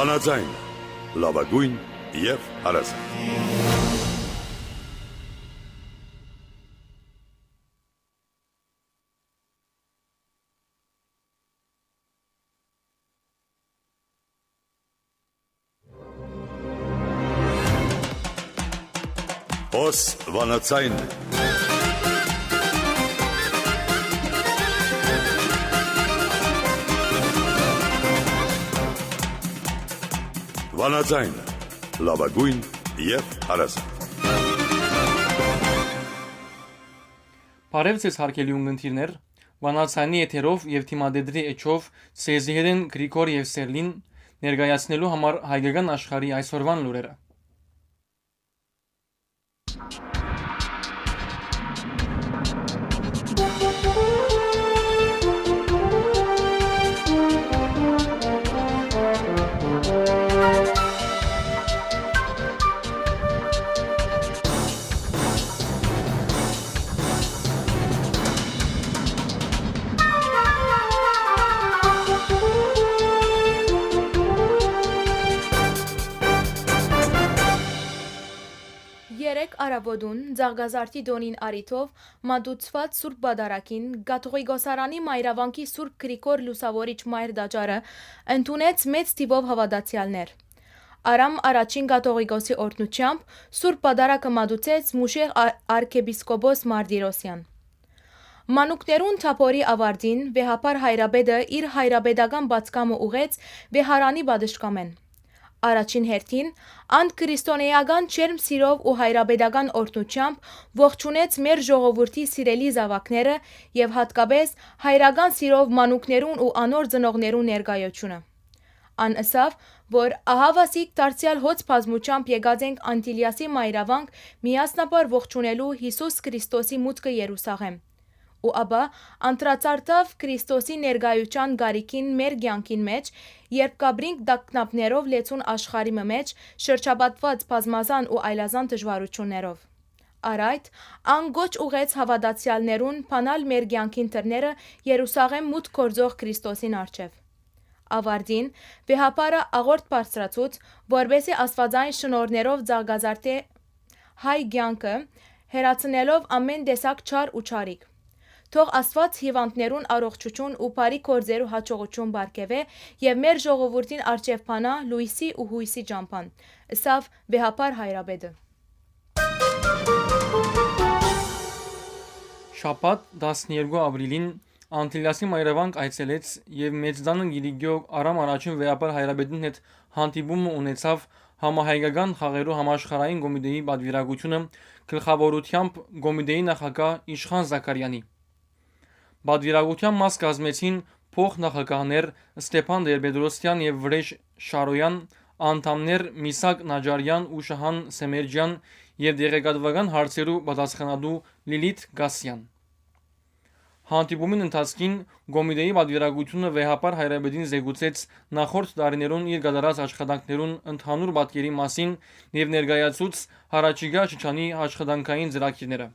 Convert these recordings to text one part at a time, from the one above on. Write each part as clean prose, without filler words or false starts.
Վանաձայն, լավագույն և հարազատ։ Os Վանաձայն Վանաձայն, լավագույն և հարազատ։ Բարև ձեզ հարգելի ունգընտիրներ, Վանաձայնի եթերով և թիմադեդրի էջով Սեզիհերեն Գրիգոր և Սերլին ներկայացնելու համար հայկական աշխարհի այսօրվան լուրերը։ Երեք առավոտուն Ձաղգազարդի դոնին արիթով մատուցված Սուրբ Բադարակին Կաթողիկոսարանի Մայրավանքի Սուրբ Գրիգոր Լուսավորիչ Մայր տաճարը ընդունեց մեծ թիվով հավատացյալներ։ Արամ առաջին կաթողիկոսի օրհնությամբ Սուրբ Բադարակը մատուցեց Մուշեղ arczepiskopos Մարտիրոսյան։ Մանուկներուն թափորի ավարտին վեհապար հայրաբեդը իր հայրաբեդական բացկամը ուղեց վեհարանի պատշգամեն։ Առաջին հերթին անդքրիստոնեական ջերմ սիրով ու հայրաբեդական օրհնությամբ ողջունեց մեր ժողովրդի սիրելի զավակները եւ հատկապես հայրական սիրով մանուկներուն ու անոր ծնողներուն ներկայությունը։ Ան ըսավ, որ ահավասիկ դարձյալ հոց բազմությամբ եկած ենք Անտիլիասի մայրավանք միասնաբար ողջունելու Հիսուս Քրիստոսի մուտքը Երուսաղեմ։ Ու ապա անդրադարձավ Քրիստոսի ներկայության գարիքին մեր կյանքին մեջ, երբ կաբրինք տագնապներով լեցուն աշխարհի մեջ շրջապատված բազմազան ու այլազան դժվարություններով։ Արայդ անգոչ ուղեց հավատացյալներուն բանալ մեր կյանքին դռները Երուսաղեմ մուտք գործող Քրիստոսին առջև։ Ավարտին վեհապարը աղորդ բարձրացուց, որբեսի աստվածային շնորհներով Ձաղգազարդի հայ կյանքը հերացնելով ամեն տեսակ չար ու չարիք։ Թող Աստված հիվանդներուն առողջություն ու բարի գործերու հաջողություն բարգեւե եւ մեր ժողովրդին առջև բանա լույսի ու հույսի ճամփան։ Ըսավ վեհապար հայրաբեդը։ Շաբաթ 12 ապրիլին Անտիլիասի մայրավանք այցելեց եւ մեծդան Գիրիգիո Արամ առաջին վեհապար հայրաբեդին հետ հանդիպումը ունեցավ համահայկական խաղերու համաշխարհային կոմիտեի պատվիրակությունը գլխավորությամբ կոմիտեի նախագահ Իշխան Զաքարյանի։ Պատվիրակության մաս կազմեցին փոխնախագահներ Ստեփան Տեր-Պետրոսյան եւ Վրեժ Շարոյան, անդամներ Միսակ Նաջարյան ու Շահան Սեմերջյան եւ դեղեկատվական հարցերու պատասխանատու Լիլիթ Գասյան։ Հանդիպումին ընթացքին կոմիտեի պատվիրակությունը վեհապար հայրաբեդին զեկուցեց նախորդ տարիներուն իր կատարած աշխատանքներուն ընդհանուր պատկերի մասին եւ ներկայացուց հարաճիգա շրջանի աշխատանքային ծրագիրները։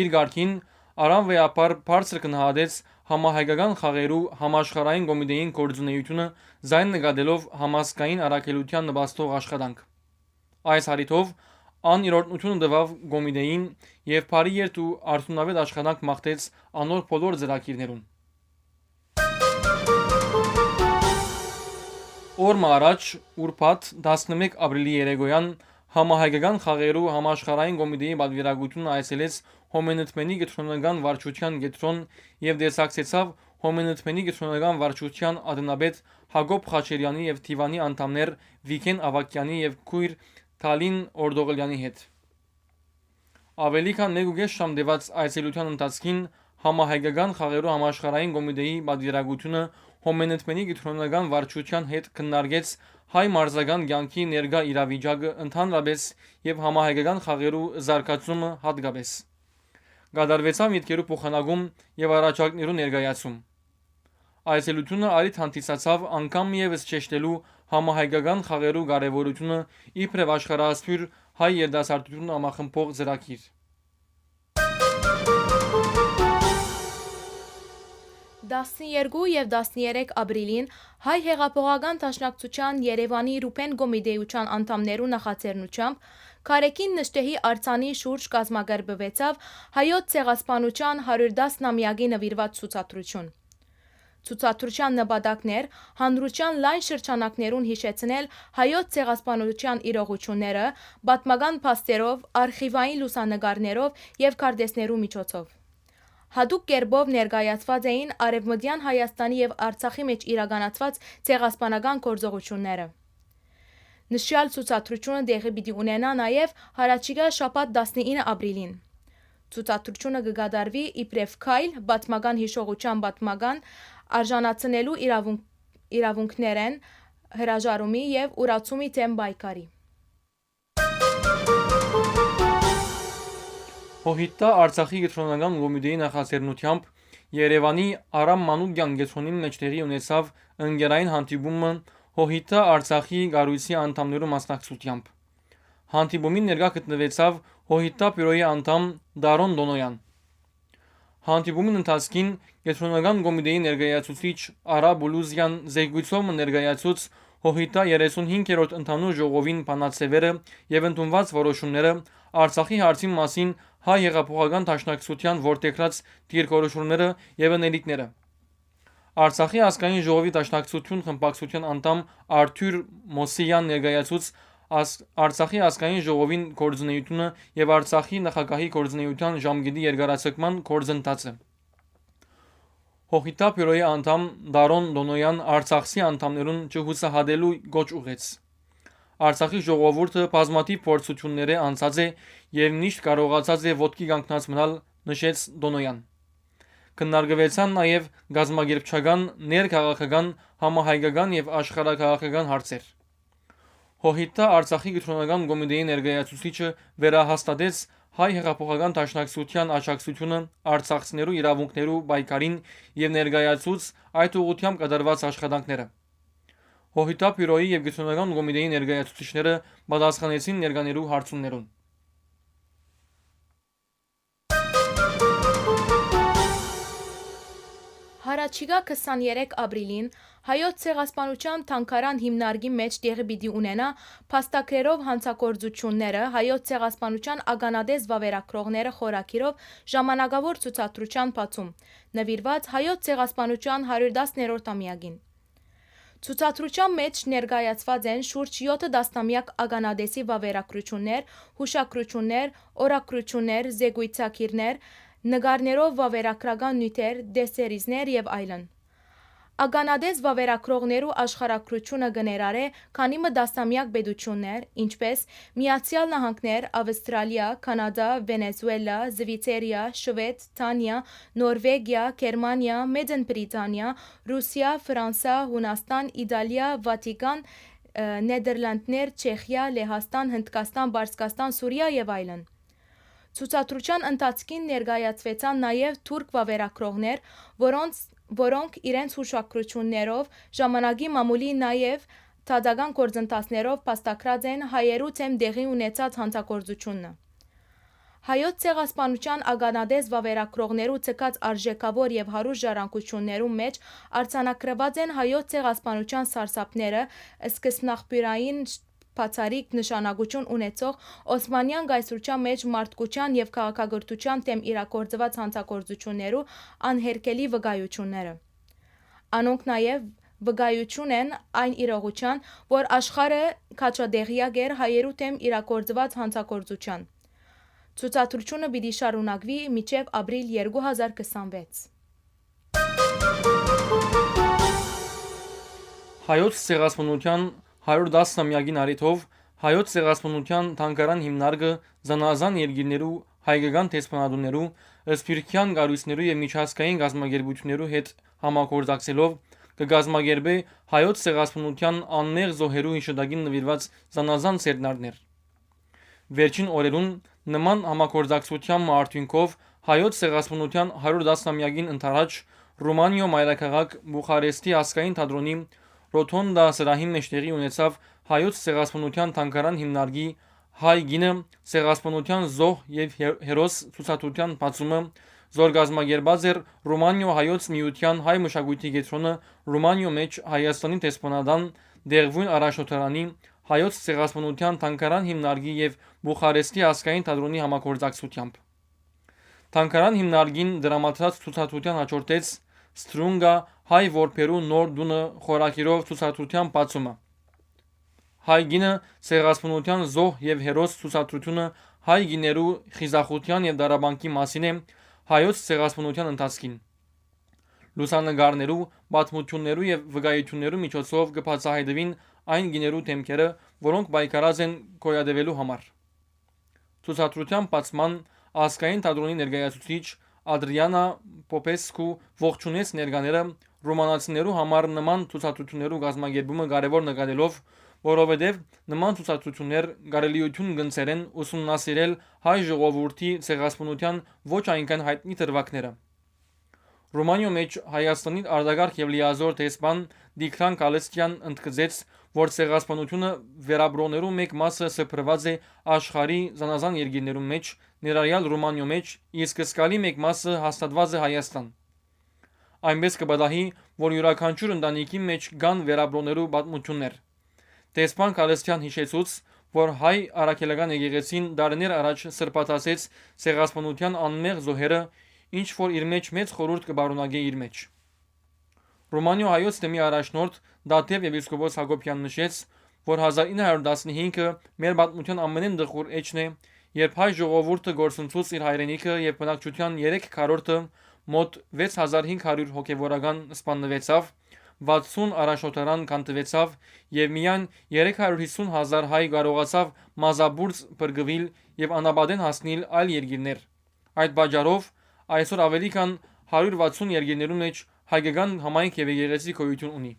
Իր ղարքին Արամ վեհապար բարձր գնահատեց համահայկական խաղերու համաշխարհային կոմիտեին գործունեությունը զայն նկատելով համասկային առաքելության նպաստող աշխատանք։ Այս հարթով ան իր օրհնությունը տվավ կոմիտեին եւ բարի երթ ու արդյունավետ աշխատանք մաղթեց անոր բոլոր ծրագիրներուն։ Օրը առաջ ուրբաթ 11 ապրիլի երեկոյան համահայկական խաղերու համաշխարհային կոմիտեի պատվիրակությունը այցելեց Հոմենտմենի գետրոնական վարչության գետրոն եւ դեսակցեցավ Հոմենտմենի գետրոնական վարչության ադնաբեդ Հակոբ Խաչերյանի եւ Թիվանի անդամներ Վիգեն Ավակյանի եւ քույր Թալին Օրդողլյանի հետ։ Ավելի քան 1.5 ժամ տևած այցելության ընթացքին համահայկական խաղերու համաշխարհային կոմիտեի պատվիրակությունը Հոմենտմենի գետրոնական վարչության հետ քննարկեց հայ մարզական կյանքի ներկա իրավիճակը ընդհանրապես եւ համահայկական խաղերու զարգացումը հատկապես։ Գադարվեցավ միտքերու փոխանակում եւ առաջարկներու ներկայացում։ Այցելությունը արիթ հանդիսացավ անգամ եւս ճեշտելու համահայկական խաղերու կարեւորությունը իբրև աշխարհասփյուր հայ երդասարտություն ամախմբող ծրագիր։ 12 և 13 ապրիլին հայ հեղափոխական դաշնակցության Երևանի Ռուբեն Գոմիդեյության անդամներու նախաձեռնությամբ Քարեկին նշտեհի արձանի շուրջ կազմակերպվեցավ հայոց ցեղասպանության 110-ամյակի նվիրված ցուցադրություն։ Ցուցադրության նպատակներ հանրության լայն շրջանակներուն հիշեցնել հայոց ցեղասպանության իրողությունները պատմական փաստերով, արխիվային լուսանկարներով եւ քարտեզներու միջոցով։ Հատուկ կերպով ներկայացված էին Արևմտյան Հայաստանի եւ Արցախի մեջ իրականացված ցեղասպանական գործողությունները։ Նշյալ ցուցադրությունը տեղի պիտի ունենա նաեւ հարաճիգա շաբաթ 19 ապրիլին։ Ցուցադրությունը կգադարվի իբրև քայլ պատմական հիշողության պատմական արժանացնելու իրավունքներեն հրաժարումի եւ ուրացումի դեմ պայքարի։ Հոհիտա Արցախի գետրոնական կոմիտեի նախաձեռնությամբ Երևանի Արամ Մանուկյան գետրոնին մեջ տեղի ունեցավ ընկերային հանդիպումը Հոհիտա Արցախի կառույցի անդամներու մասնակցությամբ։ Հանդիպումին ներկա գտնվեցավ Հոհիտա բյուրոյի անդամ Դարոն Դոնոյան։ Հանդիպումին ընթացքին գետրոնական կոմիտեի ներկայացուցիչ Արա Բուլուզյան զեկույցով ներկայացուց Հոհիտա 35-րդ ընդհանուր ժողովին բանացևերը եւ ընդունված որոշումները Արցախի հարցի մասին հայ հեղափոխական դաշնակցության որտեղած դիրքորոշումները եւ ներիկները։ Արցախի ազգային ժողովի դաշնակցություն խմբակցության անդամ Արթուր Մոսիյան ներկայացուց Արցախի ազգային ժողովին գործունեությունը եւ Արցախի նախագահի գործունեության ժամկետի երկարացման գործընթացը։ Հոհիտա բյուրոյի անդամ Դարոն Դոնոյան Արցախի անդամներուն չհուսահատելու գոչ ուղեց։ Արցախի ժողովուրդը բազմաթիվ փորձությունների անցած է եւ միշտ կարողացած է ոտքի կանգնած մնալ, նշեց Դոնոյան։ Քննարկվեցան նաեւ գազագերբչական, ներքաղաքական, համահայկական եւ աշխարհաքաղաքական հարցեր։ Հոհիտա Արցախի գետրոնական կոմիտեի ներկայացուցիչը վերահաստատեց հայ հեղափոխական դաշնակցության աջակցությունը արցախցիներու իրավունքներու պայքարին եւ ներկայացուց այդ ուղղությամբ կատարված աշխատանքները։ Հոհիտա բյուրոյի եւ գետրոնական կոմիտեի ներկայացուցիչները պատասխանեցին ներկաներու հարցումներուն։ Հարաճիգա 23 ապրիլին հայոց ցեղասպանության թանգարան հիմնարկի մեջ տեղի պիտի ունենա փաստագրերով հանցագործությունները հայոց ցեղասպանության ականադես վավերագրողները խորակիրով ժամանակավոր ցուցադրության բացում, նվիրված հայոց ցեղասպանության 110-րդ ամյակին։ Ցուցադրության մեջ ներկայացված են շուրջ 7 տասնամյակ ականադեսի վավերագրություններ, հուշագրություններ, օրագրություններ, զեկույցակիրներ, նկարներով վավերագրական նյութեր, դեսերիզներ եւ այլն։ Ականադես վավերագրողներու աշխարհագրությունը կներառե քանի մը տասնամյակ պետություններ, ինչպես Միացյալ Նահանգներ, Ավստրալիա, Կանադա, Վենեսուելա, Զվիցերիա, Շվեդ, Դանիա, Նորվեգիա, Գերմանիա, Մեծն Բրիտանիա, Ռուսիա, Ֆրանսա, Հունաստան, Իտալիա, Վատիկան, Նեդերլանդներ, Չեխիա, Լեհաստան, Հնդկաստան, Պարսկաստան, Սուրիա եւ այլն։ Ցուցադրության ընթացքին ներկայացվեցան նաև թուրք վավերագրողներ, որոնք իրենց հուշագրություններով ժամանակի մամուլի նաև դատական գործընթացներով փաստագրած են հայերու թեմ տեղի ունեցած հանցագործությունը։ Հայոց ցեղասպանության ականադես վավերագրողներու ցկած արժեքավոր եւ հարուստ ժառանգություններու մեջ արձանագրված են հայոց ցեղասպանության սարսափները, սկզբնաղբյուրային բացառիկ նշանակություն ունեցող Օսմանյան կայսրության մեջ մարդկության եւ քաղաքագործության դեմ իրագործված հանցագործություններու անհերքելի վկայությունները։ Անոնք նաեւ վկայություն են այն իրողության, որ աշխարհը քաջադեղյակ էր հայերու դեմ իրագործված հանցագործության։ Ցուցադրությունը պիտի շարունակվի մինչև ապրիլ 2026։ Հայոց ցեղասպանության 110-ամյակին առիթով հայոց ցեղասպանության թանգարան հիմնարկը զանազան երկիրներու հայկական տեսփանատուներու, սփյուռքյան կառույցներու եւ միջազգային գազագերբություններու հետ համագործակցելով կգազմագերբե հայոց ցեղասպանության անմեղ զոհերու հիշատակին նվիրված զանազան սերտնարներ։ Վերջին օրերուն նման համագործակցության արդյունքով հայոց ցեղասպանության 110-ամյակին ընթരാճ Ռումանիո մայրաքաղաք Բուխարեստի ասկային թատրոնի Ռոթոնդա սրահի մեջ տեղի ունեցավ հայոց ցեղասպանության թանգարան հիմնարկի հայ գինը ցեղասպանության զոհ եւ հերոս ցուցադրության բացումը զորգազմագերբած էր Ռումանիո հայոց միության հայ մշակույթի կենտրոնը Ռումանիո մեջ Հայաստանի տեսփանադան Դեղվույն առաջնորդարանի հայոց ցեղասպանության թանգարան հիմնարկի եւ Բուխարեստի ազգային թատրոնի համագործակցությամբ։ Թանգարան հիմնարկին դրամատրած ցուցադրության հաջորդեց Ստրունգա հայ որբերու նոր դունը խորակիրով ցուցադրության բացումը։ Հայ գինը ցեղասպանության զոհ եւ հերոս ցուցադրությունը հայ գիներու խիզախության եւ դարաբանկի մասին է հայոց ցեղասպանության ընթացքին։ Լուսանկարներու, պատմություններու եւ վկայություններու միջոցով կբացահայտվին այն գիներու թեմքերը, որոնք պայքարած են գոյատևելու համար։ Ցուցադրության բացման ազգային թատրոնի ներկայացուցիչ Ադրիանա Պոպեսկու ողջունեց ներկաները ռումանացիներու համար նման ցուցադրություններու կազմակերպումը կարևոր նկատելով, որովհետև նման ցուցադրություններ կարելիություն կընծերեն ուսումնասիրել հայ ժողովրդի ցեղասպանության ոչ այնքան հայտնի դրվագները։ Ռումանիո մեջ Հայաստանի արտագաղթ եւ լիազոր տեսփան Դիկրան Կալեստյան ընդգծեց, որ ցեղասպանությունը վերաբրոներու մեկ մասը սփռված է աշխարհի զանազան երկրներում մեջ, ներառյալ Ռումանիո մեջ, իսկ սկալի մեկ մասը հաստատված է Հայաստան։ Այնպես կբադահի, որ յուրաքանչյուր ընտանիքի մեջ կան վերաբրոներու պատմություններ։ Տեսփան Կալեստյան հիշեցուց, որ հայ արաքելական եկեղեցին դարներ առաջ սրբացած ցեղասպանության անմեղ զոհերը, ինչ որ իր մեջ մեծ խորհուրդ կբարունագե իր մեջ։ Ռումանիո հայոց թեմի առաջնորդ Դաթև եպիսկոպոս Հակոբյան նշեց, որ 1915-ը մեր պատմության ամենեն դխուր էջն է, երբ հայ ժողովուրդը գործընծուց իր հայրենիքը եւ բնակչության 3/4-ը մոտ 6500 հոգեվորական սպանվեցավ, 60 առաջնորդարան կանտվեցավ եւ միայն 350,000 հայ կարողացավ մազաբուրց բրգվել եւ անապատեն հասնել այլ երկրներ։ Այդ պատճառով այսօր ավելի քան 160 երկրներում մեջ հայկական համայնք եւ եկեղեցի գոյություն ունի։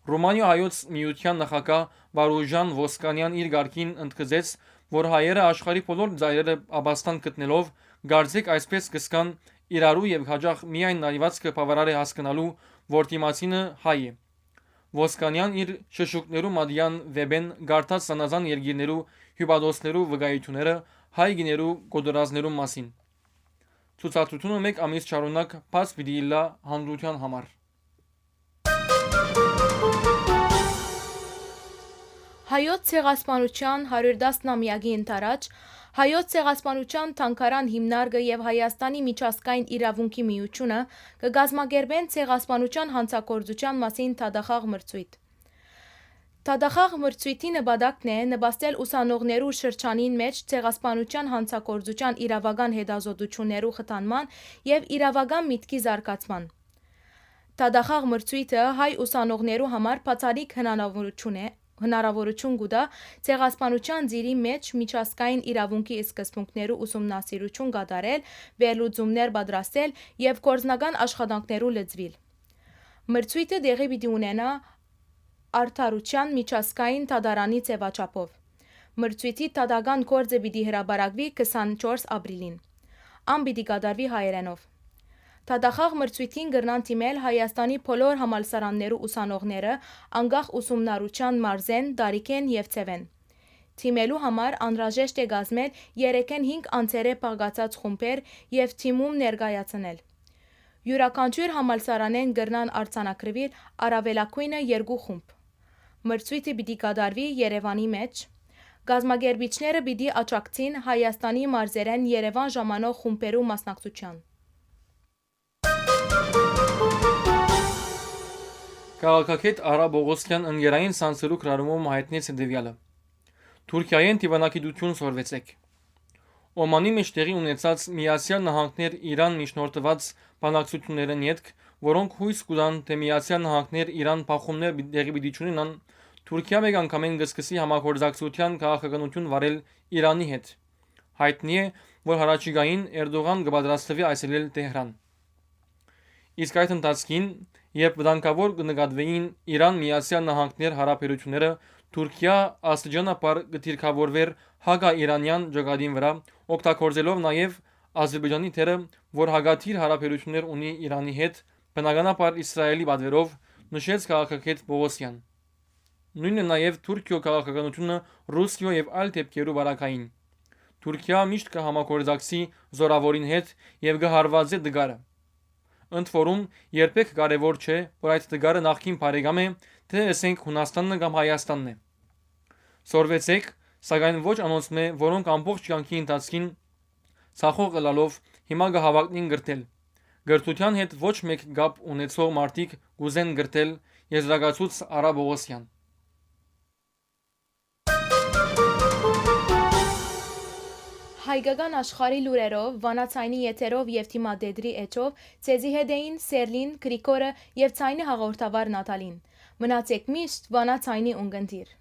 Ռումանիո հայոց միության նախագահ Վարուժան Ոսկանյան իր գարքին ընդգծեց, որ հայերը աշխարհի բոլոր ծայրերը ապաստան գտնելով գարձիկ այսպես կսկան իրարու եւ հաջող միայն նայվածքը բավարար է հասկանալու, որ դիմացինը հայ է։ Ոսկանյան իր շշուկներու մադյան վեբեն գարտած զանազան երկիրներու հյուպատոսներու վկայությունները հայ գիներու գոդորազներու մասին։ Ցուցադրությունը մեկ ամիս շարունակ բաց պիտի լա հանրության համար։ Հայոց ցեղասպանության 110-ամյակի ընթരാճ Հայոց ցեղասպանության թանգարան հիմնարկը եւ Հայաստանի միջազգային իրավունքի միությունը կգազմագերբեն ցեղասպանության հանցագործության մասին թադախաղ մրցույթ։ Թադախաղ մրցույթի նպատակն է նպաստել ուսանողներու շրջանին մեջ ցեղասպանության հանցագործության իրավական հետազոտություններու խթանման եւ իրավական միտքի զարգացման։ Թադախաղ մրցույթը հայ ուսանողներու համար բացառիկ հնարավորություն կուտա ցեղասպանության ծիրի մեջ միջազգային իրավունքի սկզբունքներու ուսումնասիրություն կատարել, վերլուծումներ պատրաստել եւ գործնական աշխատանքներու լծվել։ Մրցույթը դեղի պիտի ունենա արդարության միջազգային դատարանի ձևաչափով։ Մրցույթի դատական գործը պիտի հրապարակվի 24 ապրիլին։ Ան պիտի կատարվի հայերենով։ Թադախաղ մրցույթին կրնան թիմել Հայաստանի բոլոր համալսարաններու ուսանողները, անկախ ուսումնառության մարզեն, տարիքեն եւ ցևեն։ Թիմելու համար անհրաժեշտ է կազմել 3-5 անձերը բաղկացած խումբեր եւ թիմում ներկայացնել։ Յուրաքանչյուր համալսարանեն կրնան արձանագրվել առավելագույնը 2 խումբ։ Մրցույթը պիտի կատարվի Երևանի մեջ։ Գազմագերբիչները պիտի աջակցին Հայաստանի մարզերեն Երևան ժամանող խումբերու մասնակցության։ Քաղաքագետ Արա Բողոսյան ընկերային սանսերու կրարումով հայտնեց հետևյալը։ Թուրքիայեն դիվանագիտություն սորվեցեք։ Օմանի մեջ տեղի ունեցած Միացյալ Նահանգներ Իրան միջնորդված բանակցություններն ետք, որոնք հույս կտան, թե Միացյալ Նահանգներ Իրան փախումներ տեղի պիտի ունենան, Թուրքիա մեկ անգամեն կսկսի համագործակցության քաղաքականություն վարել Իրանի հետ։ Հայտնի է, որ հարաճիգային Էրդողան կպատրաստվի այցելել Տեհրան։ Իսկ այդ ընթացքին, երբ վտանգավոր կնկատվեին Իրան-Միացյալ Նահանգներ հարաբերությունները, Թուրքիա աստիճանաբար կդիրքավորվեր հակաիրանյան ջոկատին վրա, օգտագործելով նաև Ադրբեջանի թերը, որ հակադիր հարաբերություններ ունի Իրանի հետ, բնականաբար Իսրայելի պատվերով, նշեց քաղաքագետ Բողոսյան։ Նույնն է նաև Թուրքիո քաղաքականությունը Ռուսիո եւ այլ դեպքերու վարակային։ Թուրքիա միշտ կհամագործակցի զորավորին հետ եւ կհարվածի դգարը։ Ընդ որում երբեք կարևոր չէ, որ այդ դգարը նախկին բարեկամ է, թե ասենք Հունաստանն կամ Հայաստանն է։ Սորվեցեք, սակայն ոչ անոնցն է, որոնք ամբողջ կյանքի ընթացքին ցախող գլալով հիմա կհավակնին գրտել։ Գրթության հետ ոչ մեկ կապ ունեցող մարդիկ կուզեն գրտել եզրակացուց Արա Բողոսյան։ Հայկական աշխարհի լուրերով, վանացայնի եթերով եւ թիմադեդրի էջով ցեզի հետ էին Սերլին, Գրիգորը եւ ցայնի հաղորդավար Նատալին։ Մնացեք միշտ վանացայնի ունգընտիր։